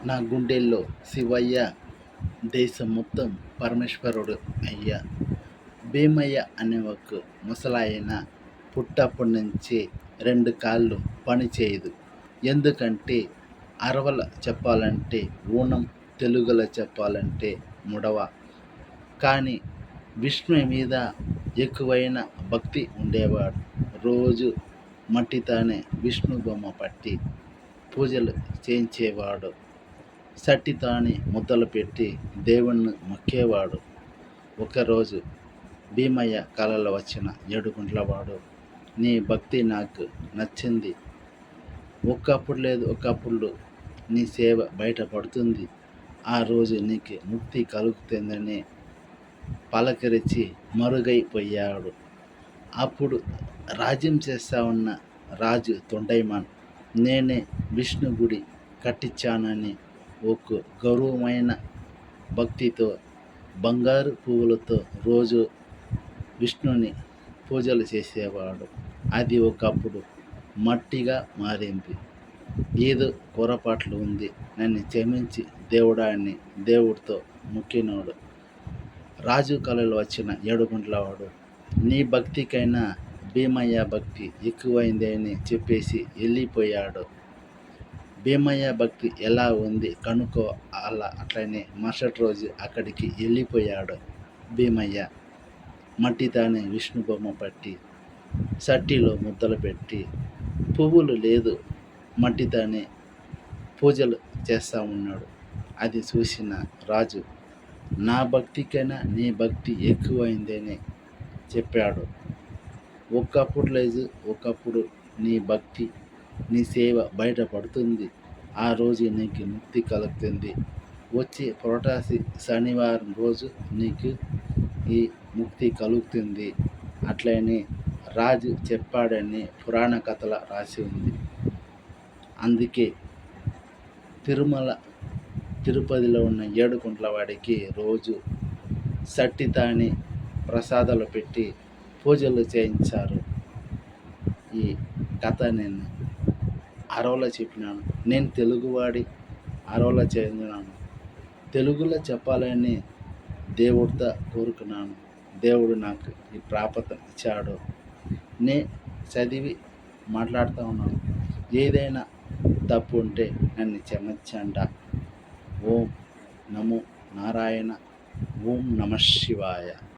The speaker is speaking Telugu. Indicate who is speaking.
Speaker 1: నా గుండెల్లో శివయ్య, దేశం మొత్తం పరమేశ్వరుడు అయ్యా. భీమయ్య అనే ఒక ముసలాయన పుట్టప్పటి నుంచి 2 కాళ్ళు పనిచేయదు. ఎందుకంటే అరవల చెప్పాలంటే ఊనం, తెలుగులో చెప్పాలంటే ముడవ. కానీ విష్ణు మీద ఎక్కువైన భక్తి ఉండేవాడు. రోజు మట్టితోనే విష్ణు బొమ్మ పట్టి పూజలు చేయించేవాడు. సట్టితోని ముద్దలు పెట్టి దేవుణ్ణి మొక్కేవాడు. ఒకరోజు భీమయ్య కలలో వచ్చిన ఏడుగుంట్లవాడు, నీ భక్తి నాకు నచ్చింది. ఒకప్పుడు లేదు ఒకప్పుడు నీ సేవ బయటపడుతుంది. ఆ రోజు నీకు ముక్తి కలుగుతుందని పలకరించి మరుగైపోయాడు. అప్పుడు రాజ్యం చేస్తా ఉన్న రాజు తొండైమాన్, నేనే విష్ణు గుడి కట్టించానని ఒక గౌరవమైన భక్తితో బంగారు పువ్వులతో రోజు విష్ణుని పూజలు చేసేవాడు. అది ఒకప్పుడు మట్టిగా మారింది. ఏదో పొరపాట్లు ఉంది, నన్ను క్షమించి దేవుడా అని దేవుడితో మొక్కినోడు. రాజు కళలో వచ్చిన ఏడుగుంట్లవాడు, నీ భక్తికైనా భీమయ్య భక్తి ఎక్కువైంది అని చెప్పేసి వెళ్ళిపోయాడు. భీమయ్య భక్తి ఎలా ఉంది కనుక్కో. అట్లనే మరుసటి రోజు అక్కడికి వెళ్ళిపోయాడు భీమయ్య. మట్టితానే విష్ణు బొమ్మ పట్టి సట్టిలో ముద్దలు పెట్టి పువ్వులు లేదు మట్టితానే పూజలు చేస్తూ ఉన్నాడు. అది చూసిన రాజు, నా భక్తికైనా నీ భక్తి ఎక్కువైందని చెప్పాడు. ఒకప్పుడు లేదు ఒకప్పుడు నీ భక్తి, నీ సేవ బయటపడుతుంది. ఆ రోజు నీకు ముక్తి కలుగుతుంది. వచ్చే పురటాసి శనివారం రోజు నీకు ఈ ముక్తి కలుగుతుంది. అట్లనే రాజు చెప్పాడని పురాణ కథల రాసి ఉంది. అందుకే తిరుపతిలో ఉన్న ఏడుగుంట్ల వాడికి రోజు సట్టితాని ప్రసాదాలు పెట్టి పూజలు చేయించారు. ఈ కథ నేను అరవలో చెప్పినాను. నేను తెలుగువాడి అరవలో చెందినాను. తెలుగులో చెప్పాలని దేవుడితో కోరుకున్నాను. దేవుడు నాకు ఈ ప్రాప్తం ఇచ్చాడు. నే చదివి మాట్లాడుతూ ఉన్నాను. ఏదైనా తప్పు ఉంటే నన్ను క్షమించండి. ఓం నమో నారాయణ. ఓం నమ శివాయ.